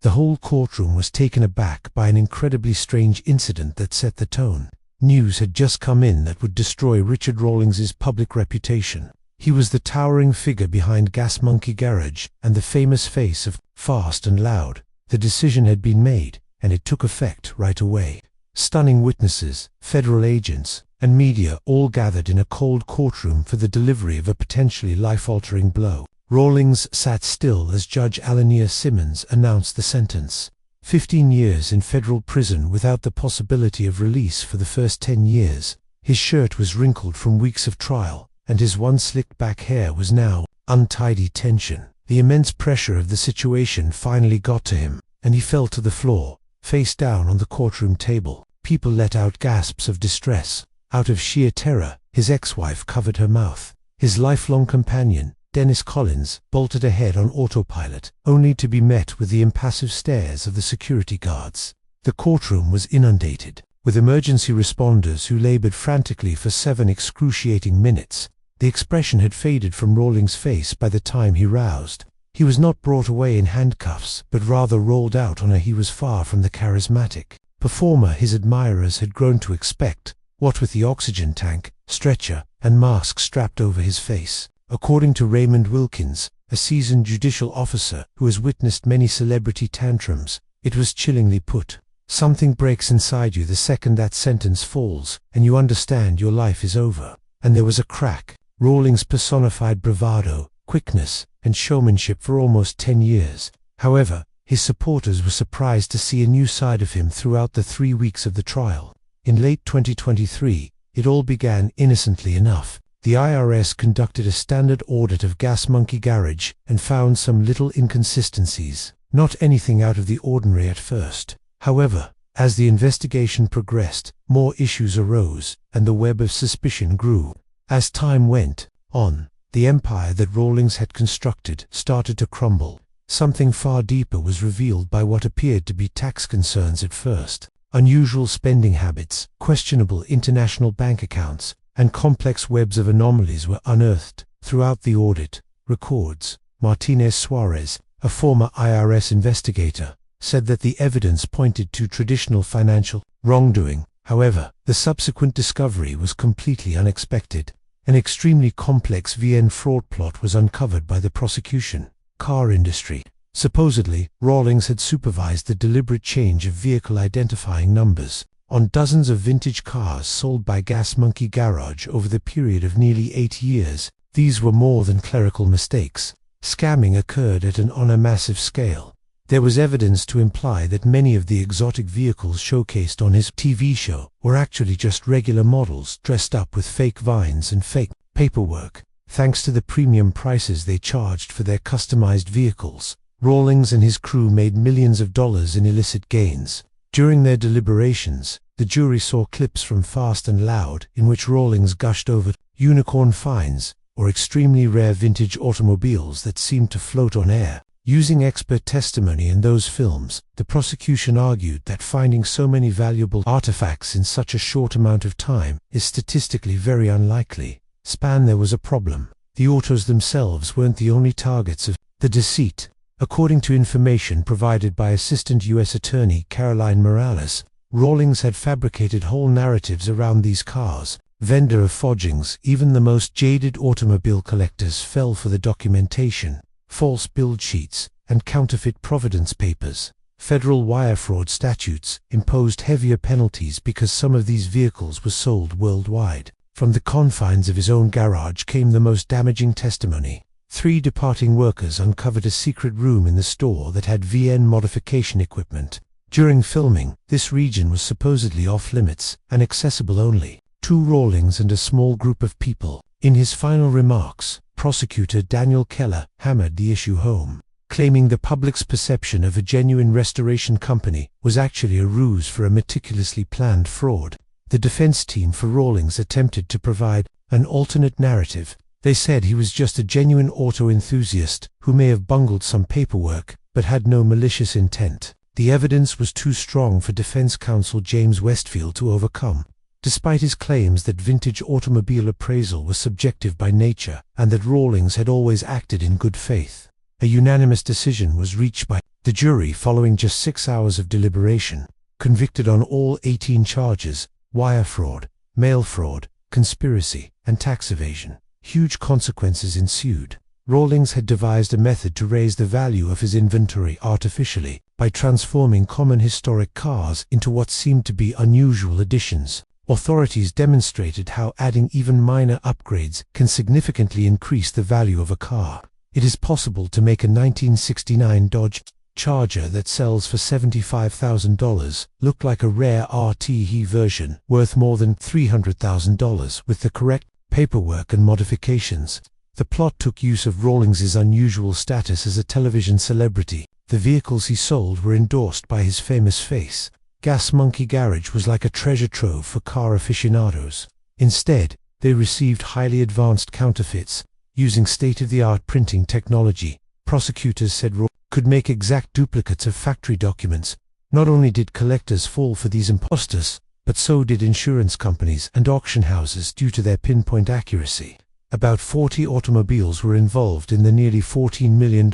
The whole courtroom was taken aback by an incredibly strange incident that set the tone. News had just come in that would destroy Richard Rawlings's public reputation. He was the towering figure behind Gas Monkey Garage and the famous face of Fast and Loud. The decision had been made, and it took effect right away. Stunning witnesses, federal agents, and media all gathered in a cold courtroom for the delivery of a potentially life-altering blow. Rawlings sat still as Judge Alania Simmons announced the sentence. 15 years in federal prison without the possibility of release for the first 10 years. His shirt was wrinkled from weeks of trial, and his once slicked back hair was now untidy tension. The immense pressure of the situation finally got to him, and he fell to the floor, face down on the courtroom table. People let out gasps of distress. Out of sheer terror, his ex-wife covered her mouth. His lifelong companion, Dennis Collins, bolted ahead on autopilot, only to be met with the impassive stares of the security guards. The courtroom was inundated, with emergency responders who labored frantically for 7 excruciating minutes. The expression had faded from Rawlings' face by the time he roused. He was not brought away in handcuffs, but rather rolled out on a he was far from the charismatic performer his admirers had grown to expect, what with the oxygen tank, stretcher, and mask strapped over his face. According to Raymond Wilkins, a seasoned judicial officer who has witnessed many celebrity tantrums, it was chillingly put. Something breaks inside you the second that sentence falls, and you understand your life is over. And there was a crack. Rawlings personified bravado, quickness, and showmanship for almost 10 years. However, his supporters were surprised to see a new side of him throughout the 3 weeks of the trial. In late 2023, it all began innocently enough. The IRS conducted a standard audit of Gas Monkey Garage and found some little inconsistencies. Not anything out of the ordinary at first. However, as the investigation progressed, more issues arose, and the web of suspicion grew. As time went on, the empire that Rawlings had constructed started to crumble. Something far deeper was revealed by what appeared to be tax concerns at first. Unusual spending habits, questionable international bank accounts, and complex webs of anomalies were unearthed. Throughout the audit, records, Martinez Suarez, a former IRS investigator, said that the evidence pointed to traditional financial wrongdoing. However, the subsequent discovery was completely unexpected. An extremely complex VN fraud plot was uncovered by the prosecution. Car industry. Supposedly, Rawlings had supervised the deliberate change of vehicle identifying numbers on dozens of vintage cars sold by Gas Monkey Garage over the period of nearly 8 years. These were more than clerical mistakes. Scamming occurred on a massive scale. There was evidence to imply that many of the exotic vehicles showcased on his TV show were actually just regular models dressed up with fake vines and fake paperwork. Thanks to the premium prices they charged for their customized vehicles, Rawlings and his crew made millions of dollars in illicit gains. During their deliberations, the jury saw clips from Fast and Loud in which Rawlings gushed over unicorn finds or extremely rare vintage automobiles that seemed to float on air. Using expert testimony in those films, the prosecution argued that finding so many valuable artifacts in such a short amount of time is statistically very unlikely. There was a problem. The autos themselves weren't the only targets of the deceit. According to information provided by Assistant U.S. Attorney Caroline Morales, Rawlings had fabricated whole narratives around these cars. Vendor of fodgings, even the most jaded automobile collectors fell for the documentation, false build sheets, and counterfeit providence papers. Federal wire fraud statutes imposed heavier penalties because some of these vehicles were sold worldwide. From the confines of his own garage came the most damaging testimony. 3 departing workers uncovered a secret room in the store that had VN modification equipment. During filming, this region was supposedly off-limits and accessible only to Rawlings and a small group of people. In his final remarks, prosecutor Daniel Keller hammered the issue home, claiming the public's perception of a genuine restoration company was actually a ruse for a meticulously planned fraud. The defense team for Rawlings attempted to provide an alternate narrative. They said he was just a genuine auto enthusiast who may have bungled some paperwork, but had no malicious intent. The evidence was too strong for defense counsel James Westfield to overcome. Despite his claims that vintage automobile appraisal was subjective by nature and that Rawlings had always acted in good faith, a unanimous decision was reached by The jury, following just 6 hours of deliberation, convicted on all 18 charges: wire fraud, mail fraud, conspiracy, and tax evasion. Huge consequences ensued. Rawlings had devised a method to raise the value of his inventory artificially by transforming common historic cars into what seemed to be unusual additions. Authorities demonstrated how adding even minor upgrades can significantly increase the value of a car. It is possible to make a 1969 Dodge Charger that sells for $75,000 look like a rare RTE version worth more than $300,000 with the correct paperwork and modifications. The plot took use of Rawlings's unusual status as a television celebrity. The vehicles he sold were endorsed by his famous face. Gas Monkey Garage was like a treasure trove for car aficionados. Instead, they received highly advanced counterfeits. Using state-of-the-art printing technology, prosecutors said Rawlings could make exact duplicates of factory documents. Not only did collectors fall for these imposters, but so did insurance companies and auction houses due to their pinpoint accuracy. About 40 automobiles were involved in the nearly $14 million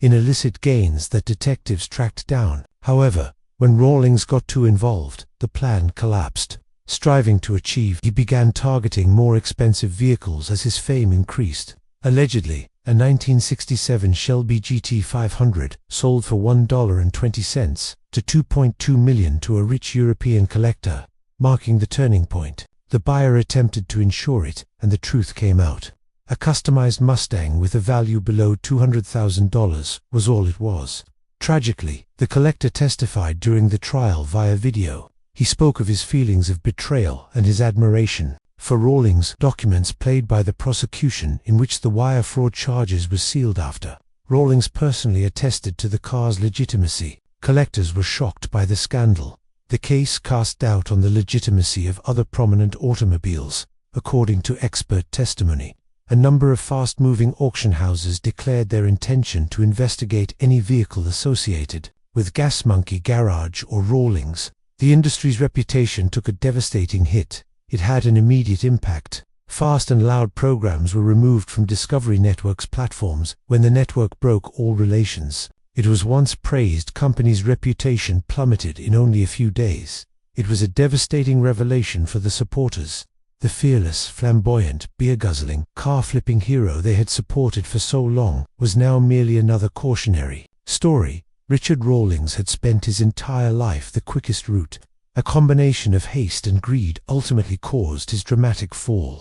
in illicit gains that detectives tracked down. However, when Rawlings got too involved, the plan collapsed. Striving to achieve, he began targeting more expensive vehicles as his fame increased. Allegedly, a 1967 Shelby GT 500 sold for $1.20 to $2.2 million to a rich European collector, marking the turning point. The buyer attempted to insure it, and the truth came out. A customized Mustang with a value below $200,000 was all it was. Tragically, the collector testified during the trial via video. He spoke of his feelings of betrayal and his admiration for Rawlings. Documents played by the prosecution in which the wire fraud charges were sealed after. Rawlings personally attested to the car's legitimacy. Collectors were shocked by the scandal. The case cast doubt on the legitimacy of other prominent automobiles. According to expert testimony, a number of fast-moving auction houses declared their intention to investigate any vehicle associated with Gas Monkey Garage or Rawlings. The industry's reputation took a devastating hit. It had an immediate impact. Fast and Loud programs were removed from Discovery Network's platforms when the network broke all relations. It was once praised company's reputation plummeted in only a few days. It was a devastating revelation for the supporters. The fearless, flamboyant, beer-guzzling, car-flipping hero they had supported for so long was now merely another cautionary story. Richard Rawlings had spent his entire life the quickest route. A combination of haste and greed ultimately caused his dramatic fall.